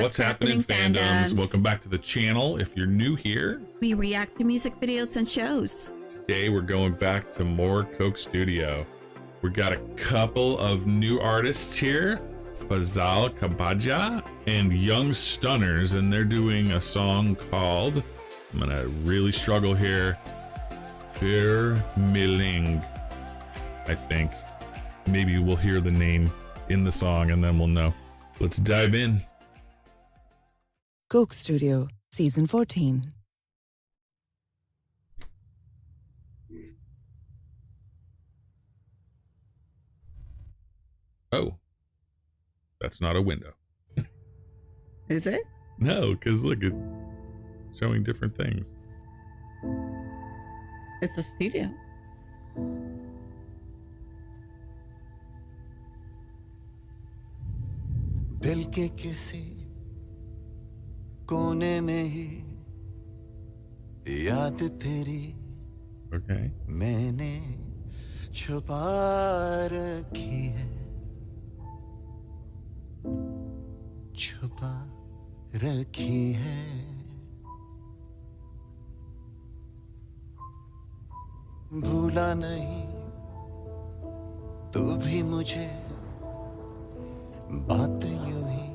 What's happening, fandoms? Welcome back to the channel. If you're new here, we react to music videos and shows. Today we're going back to more Coke Studio. We got a couple of new artists here, Faisal Kapadia and Young Stunners, and they're doing a song called, I'm gonna really struggle here, Phir Milenge, I think. Maybe we'll hear the name in the song and then we'll know. Let's dive in. Coke Studio, Season 14. Oh, that's not a window. Is it? No, because look, it's showing different things. It's a studio. दिल के किसी कोने में ही याद तेरी मैंने छुपा रखी है, छुपा रखी है। भूला नहीं तू भी मुझे, बात यूं ही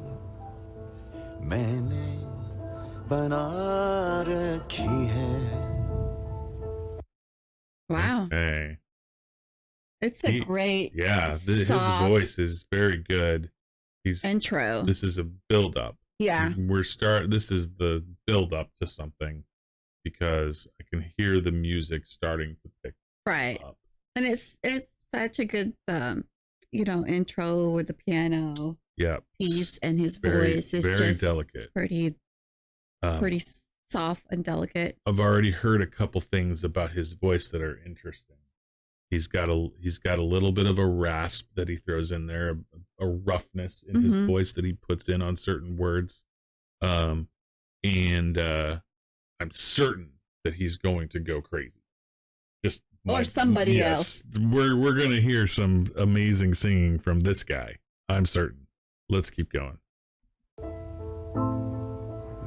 मैंने बना रखी है। Wow. Okay. It's a great, his voice is very good. He's intro. This is a build up. Yeah. This is the build up to something, because I can hear the music starting to pick up. And it's such a good intro with the piano piece, and his voice is very just delicate, pretty soft and delicate. I've already heard a couple things about his voice that are interesting. He's got a little bit of a rasp that he throws in there, a roughness in his voice that he puts in on certain words, and I'm certain that he's going to go crazy. Or somebody else. We're gonna hear some amazing singing from this guy. I'm certain. Let's keep going.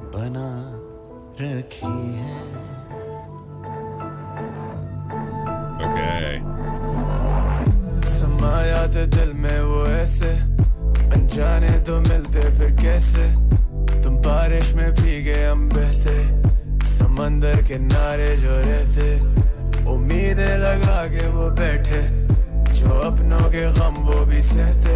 बना रखी है। Okay. समाया थे दिल में वो ऐसे, अनजाने तो मिलते फिर कैसे। तुम बारिश में भीगे हम बहते, समंदर किनारे जो रहते, उम्मीदें लगा के वो बैठे, जो अपनों के गम वो भी सहते।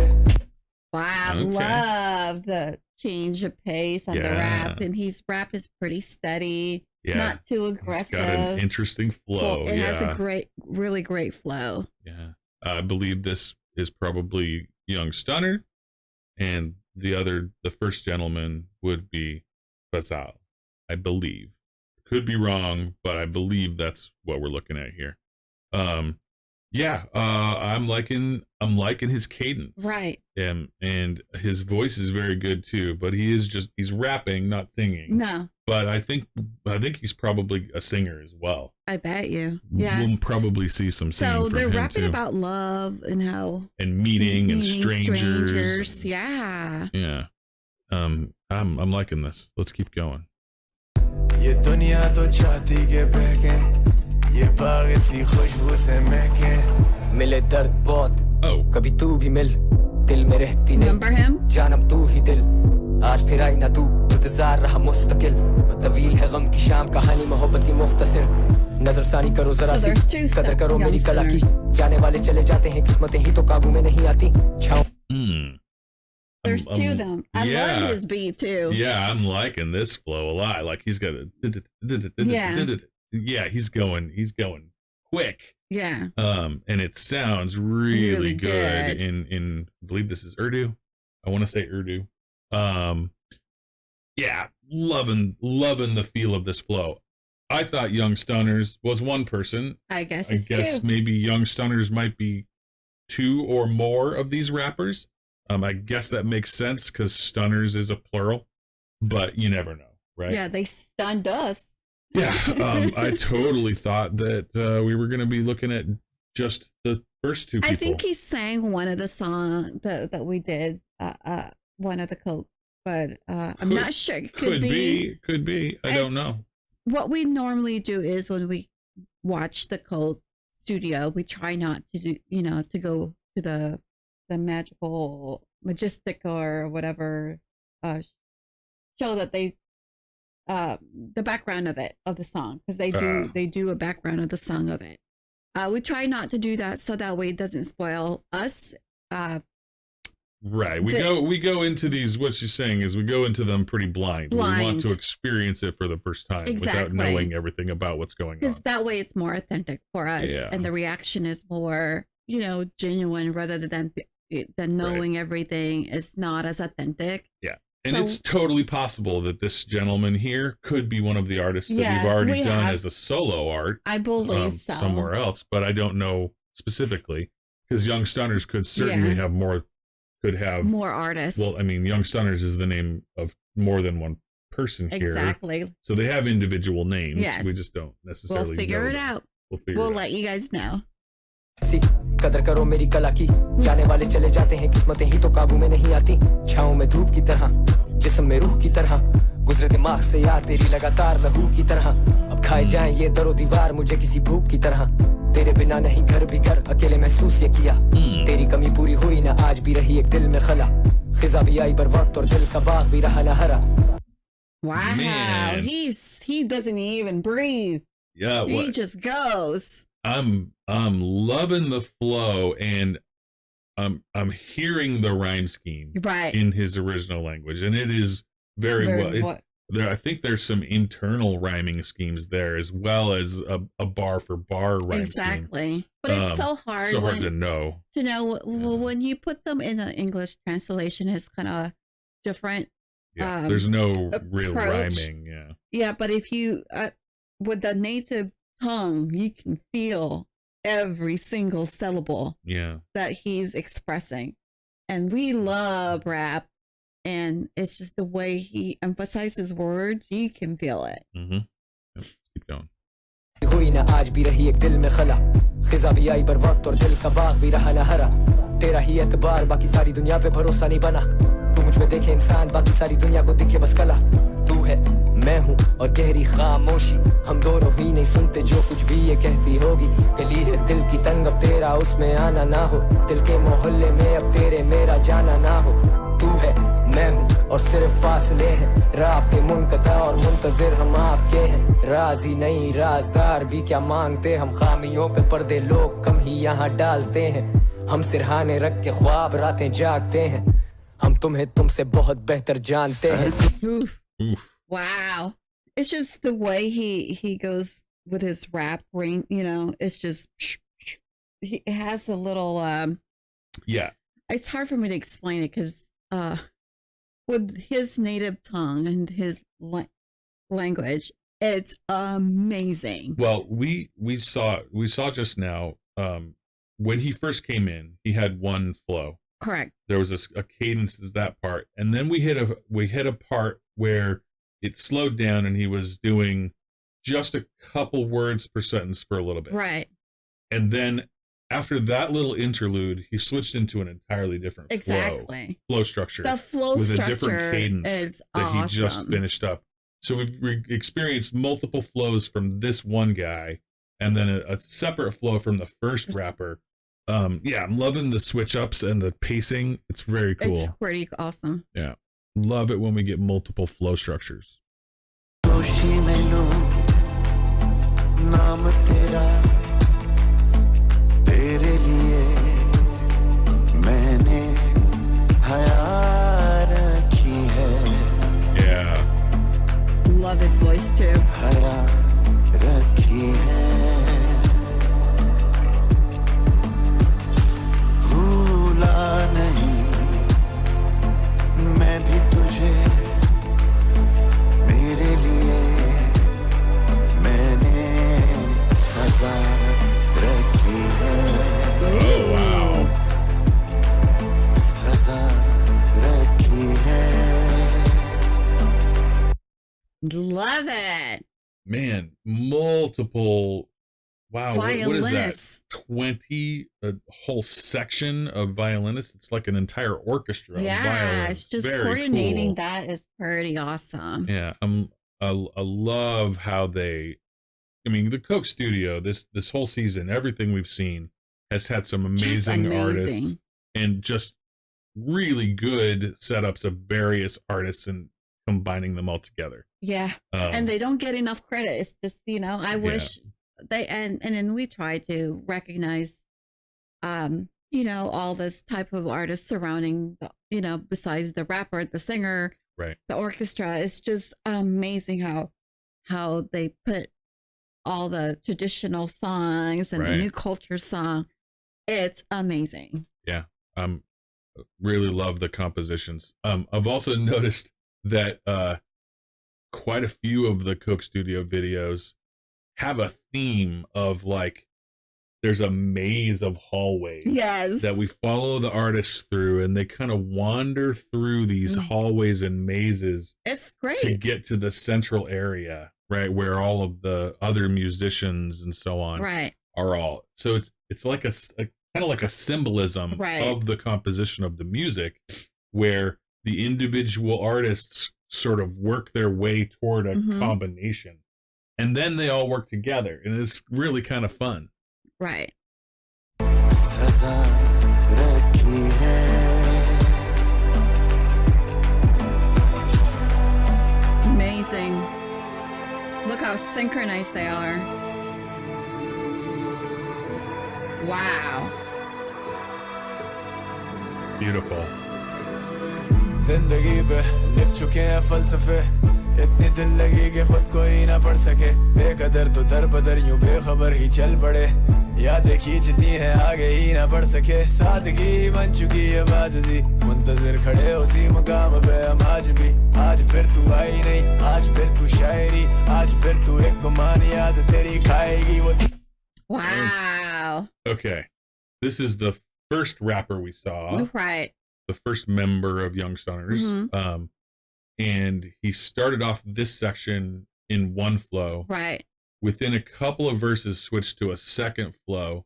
Wow, love the change of pace on the rap, and his rap is pretty steady, not too aggressive. It's got an interesting flow. It has a really great flow. Yeah, I believe this is probably Young Stunner, and the first gentleman would be Faisal, I believe. Could be wrong, but I believe that's what we're looking at here. I'm liking his cadence, right? And his voice is very good too, but he's rapping, not singing. No, but I think he's probably a singer as well. I bet you. Yeah, we'll probably see some singing from him too. So they're rapping about love and meeting and strangers. Yeah. I'm liking this. Let's keep going. ये दुनिया तो चाहती के बहके, ये बाग इसी खुशबू से महके, मिले दर्द बहुत, कभी तू भी मिल, दिल में रहती नहीं, जानम तू ही दिल, आज फिर आई ना तू, इंतजार रहा मुस्तकिल, तवील है गम की शाम, कहानी मोहब्बत की मुख्तसर, नजरसानी करो जरा सी, कदर करो मेरी कला की, जाने वाले चले जाते हैं, किस्मतें ही तो काबू में नहीं आती, छाओ। There's two of them. I love his beat too. Yeah, I'm liking this flow a lot. Like he's got he's going quick. Yeah. And it sounds really good in I believe this is Urdu. I want to say Urdu. Loving the feel of this flow. I thought Young Stunners was one person. I guess two. Maybe Young Stunners might be two or more of these rappers. I guess that makes sense because Stunners is a plural, but you never know, right? Yeah, they stunned us. Yeah, I totally thought that we were going to be looking at just the first two people. I think he sang one of the songs that we did, one of the Coke but I'm not sure. It could be. I don't know. What we normally do is when we watch the Cult Studio, we try not to do, to go to the majestic or whatever show that they the background of the song, because they do a background of the song of it. We try not to do that so that way it doesn't spoil us. Right. We go into these, what she's saying is we go into them pretty blind. We want to experience it for the first time without knowing everything about what's going on. Because that way it's more authentic for us, and the reaction is more, genuine, rather than knowing everything is not as authentic. Yeah. And it's totally possible that this gentleman here could be one of the artists that we've already done as a solo art. I believe so. Somewhere else, but I don't know specifically, because Young Stunners could certainly have more artists. Well, I mean, Young Stunners is the name of more than one person here. Exactly. So they have individual names. Yes. We just don't necessarily We'll figure it out. We'll let you guys know. कदर करो मेरी कला की जाने वाले चले जाते हैं किस्मतें ही तो काबू में नहीं आती छाँव में धूप की तरह जिस्म में रूह की तरह गुजरे दिमाग से याद तेरी लगातार लहू की तरह अब खाए जाएं ये दरो दीवार मुझे किसी भूख की तरह तेरे बिना नहीं घर भी घर अकेले महसूस ये किया तेरी कमी पूरी हुई ना आज भी रही एक दिल में खला खिजा भी आई बर वक्त और दिल का बाग भी रहा ना हरा. Wow, man. He doesn't even breathe. Yeah, he just goes. I'm loving the flow, and I'm hearing the rhyme scheme in his original language, and it is very well. I think there's some internal rhyming schemes there, as well as a bar for bar rhyme scheme. But it's so hard to know. When you put them in an English translation, it's kind of different. Yeah, there's no real rhyming. Yeah, but if you with the native tongue, you can feel every single syllable that he's expressing. And we love rap, and it's just the way he emphasizes words, you can feel it. Let's keep going. हुई ना आज भी रही एक दिल में खला खिजा भी आई बर वक्त और दिल का बाग भी रहा ना हरा तेरा ही एतबार बाकी सारी दुनिया पे भरोसा नहीं बना तू मुझ में देखे इंसान बाकी सारी दुनिया को दिखे बस कला तू है मैं हूँ और गहरी खामोशी हम दोनों ही नहीं सुनते जो कुछ भी ये कहती होगी गली है दिल की तंग अब तेरा उसमें आना ना हो दिल के मोहल्ले में अब तेरे मेरा जाना ना हो तू है मैं हूँ और सिर्फ फासले हैं राब्ते मुनक़ता और मुंतज़िर हम आपके हैं राज़ी नहीं राज़दार भी क्या मांगते हम खामियों पे पर्दे लोग कम ही यहाँ डालते हैं हम सिरहाने रख के ख्वाब रातें जागते हैं हम तुम्हें तुमसे बहुत बेहतर जानते हैं. Wow. It's just the way he goes with his rap ring, it's just he has a little it's hard for me to explain it because with his native tongue and his language, it's amazing. Well, we saw just now when he first came in, he had one flow. Correct. There was a cadence is that part, and then we hit a part where it slowed down, and he was doing just a couple words per sentence for a little bit. Right. And then after that little interlude, he switched into an entirely different flow structure. The flow with structure a different cadence is that awesome. he just finished up. So we've experienced multiple flows from this one guy, and then a separate flow from the first rapper. I'm loving the switch ups and the pacing. It's very cool. It's pretty awesome. Yeah. Love it when we get multiple flow structures. Yeah. Love his voice too. Oh, wow. Love it. Man, multiple wow, what is that? 20, a whole section of violinists. It's like an entire orchestra. Yeah, it's just very coordinating cool. that is pretty awesome. Yeah, I love how they. I mean, the Coke Studio this whole season, everything we've seen has had some amazing artists and just really good setups of various artists and combining them all together. Yeah, and they don't get enough credit. It's just, I wish they and then we try to recognize, all this type of artists surrounding, besides the rapper, the singer, right, the orchestra. It's just amazing how they put all the traditional songs and the new culture song. It's amazing. Yeah, really love the compositions. I've also noticed that quite a few of the Coke Studio videos have a theme of like there's a maze of hallways that we follow the artists through, and they kind of wander through these hallways and mazes. It's great to get to the central area, right, where all of the other musicians and so on are all. So it's like a kind of like a symbolism of the composition of the music, where the individual artists sort of work their way toward a combination, and then they all work together, and it's really kind of fun. Right. Amazing. Look how synchronized they are. Wow. Beautiful. जिंदगी पे लिख चुके हैं फलसफे इतनी दिल लगी कि खुद को ही ना पढ़ सके बेकदर तो दर बदर यूं बेखबर ही चल पड़े यादें खींचती हैं आगे ही ना बढ़ सके सादगी बन चुकी है बाजुदी मुंतजिर खड़े उसी मकाम पे हम आज भी आज फिर तू आई नहीं आज फिर तू शायरी आज फिर तू एक गुमान याद तेरी खाएगी वो. Wow. Okay, this is the first rapper we saw. Right. The first member of Young Stunners. And he started off this section in one flow. Right. Within a couple of verses, switched to a second flow.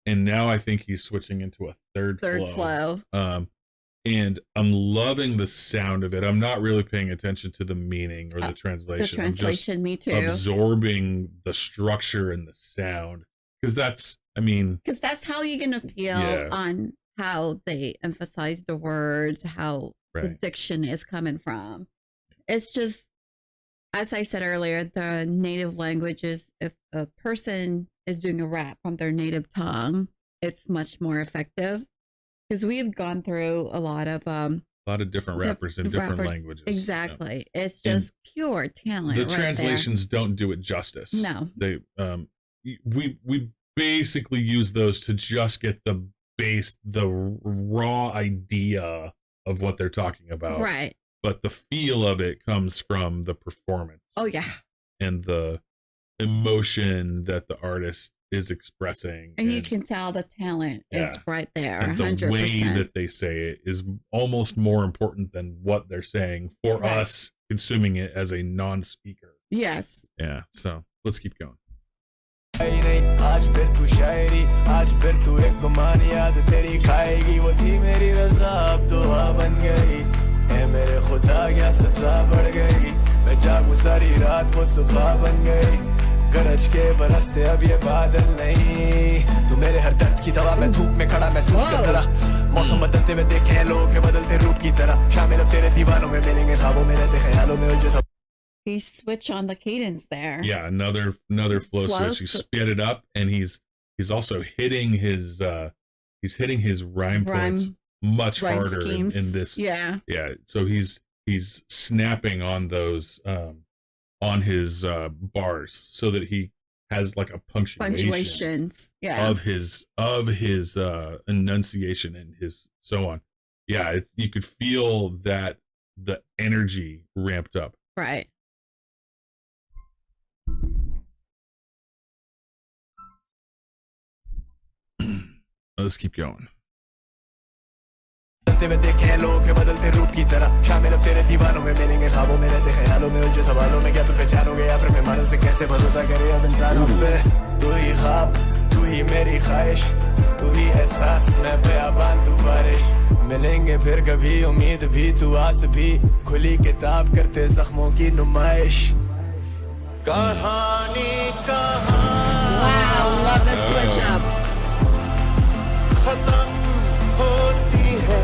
And now I think he's switching into a third flow. And I'm loving the sound of it. I'm not really paying attention to the meaning or the translation. The translation, I'm just me too. Absorbing the structure and the sound. Because that's how you're going to feel on how they emphasize the words, how the diction is coming from. It's just, as I said earlier, the native languages, if a person is doing a rap from their native tongue, it's much more effective. Because we've gone through a lot of different rappers in different languages. Exactly. Yeah. It's just pure talent. The translations don't do it justice. No. They we basically use those to just get the raw idea of what they're talking about. Right. But the feel of it comes from the performance. Oh yeah. And the emotion that the artist is expressing. And you can tell the talent is right there. And the 100%. way that they say it is almost more important than what they're saying for us consuming it as a non-speaker. Yes. Yeah. So let's keep going. आज फिर तू शायरी आज फिर तू एक गुमान याद तेरी खाएगी वो थी मेरी रज़ा अब दुआ बन गई ऐ मेरे खुदा क्या सज़ा बढ़ गई मैं जागूं सारी रात वो सुबह बन गई गरज के बरसते अब ये बादल नहीं तू मेरे हर दर्द की दवा मैं धूप में खड़ा महसूस कर जरा मौसम बदलते हुए देखे हैं लोग के बदलते रूप की तरह शामिल अब तेरे दीवानों में मिलेंगे ख्वाबों में रहते ख्यालों में उलझे सब. He switched on the cadence there. Yeah, another flow switch. He sped it up, and he's also hitting his rhyme points much harder in this. Yeah. So he's snapping on those on his bars so that he has like a punctuations of his enunciation and his so on. Yeah, you could feel that the energy ramped up. Right. Let's keep going. बदलते हुए देखे हैं लोग के बदलते रूप की तरह शामिल अब तेरे दीवानों में मिलेंगे ख्वाबों में रहते ख्यालों में उलझे सवालों में क्या तू पहचानोगे या फिर मेहमानों से कैसे भरोसा करे अब इंसानों पे तू ही ख्वाब तू ही मेरी ख्वाहिश तू ही एहसास मैं बयाबान तू बारिश मिलेंगे फिर कभी उम्मीद भी तू आस भी खुली किताब करते जख्मों की नुमाइश कहानी कहानी Wow, love the switch up. खत्म होती है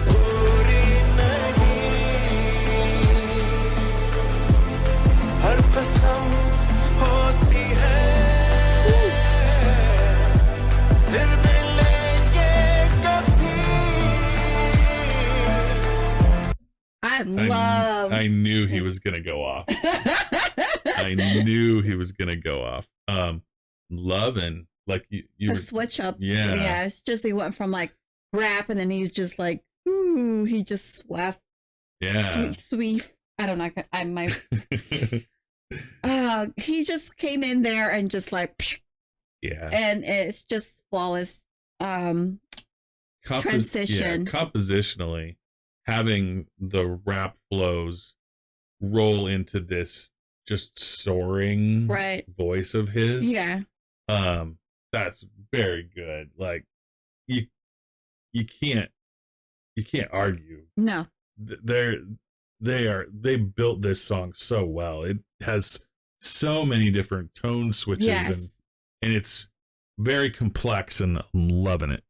पूरी नहीं हर कसम होती है फिर मिलेंगे कभी I knew he was gonna go off. I knew he was gonna go off. Loving like you a were, switch up. yeah. It's just he went from like rap and then he's just like, ooh, he just swaff. Yeah. Sweet. I don't know. He just came in there and just like, yeah. And it's just flawless. Transition. Yeah, compositionally, having the rap flows roll into this just soaring voice of his. Yeah. That's very good. Like you can't argue. No. They built this song so well. It has so many different tone switches and it's very complex and I'm loving it.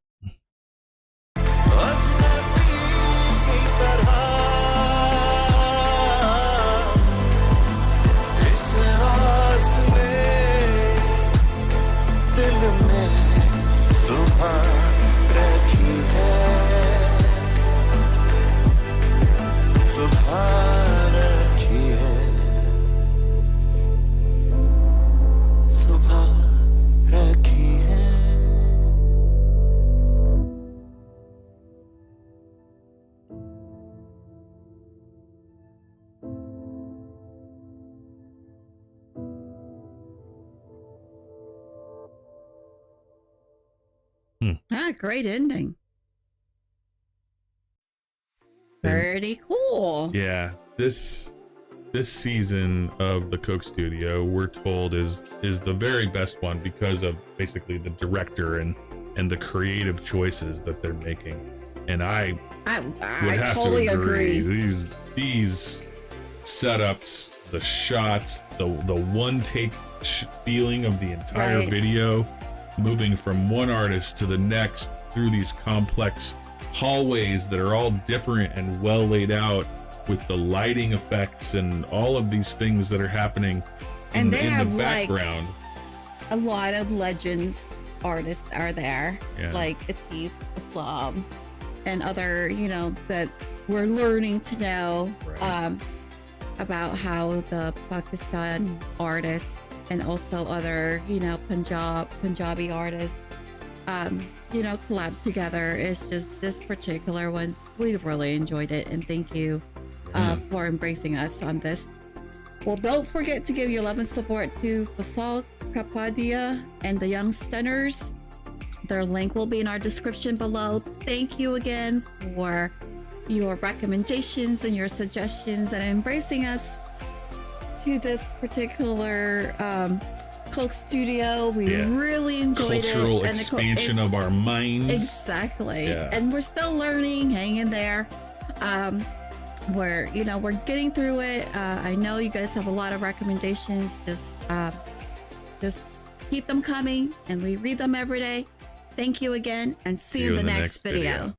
Great ending. Pretty cool. Yeah, this season of the Coke Studio, we're told is the very best one because of basically the director and the creative choices that they're making. And I would have totally to agree. agree. These setups, the shots, the one take feeling of the entire video, moving from one artist to the next through these complex hallways that are all different and well laid out with the lighting effects and all of these things that are happening in the background. Like, a lot of legends artists are there, like Atif Islam and other, that we're learning to know about how the Pakistan artists and also other, Punjabi artists, collab together. It's just this particular ones, we really enjoyed it, and thank you for embracing us on this. Well, don't forget to give your love and support to Faisal Kapadia and the Young Stunners. Their link will be in our description below. Thank you again for your recommendations and your suggestions and embracing us to this particular Coke Studio. We really enjoyed cultural it. Expansion of our minds. Exactly. And we're still learning, hanging there. We're getting through it. I know you guys have a lot of recommendations. Just keep them coming, and we read them every day. Thank you again, and see you in the next video.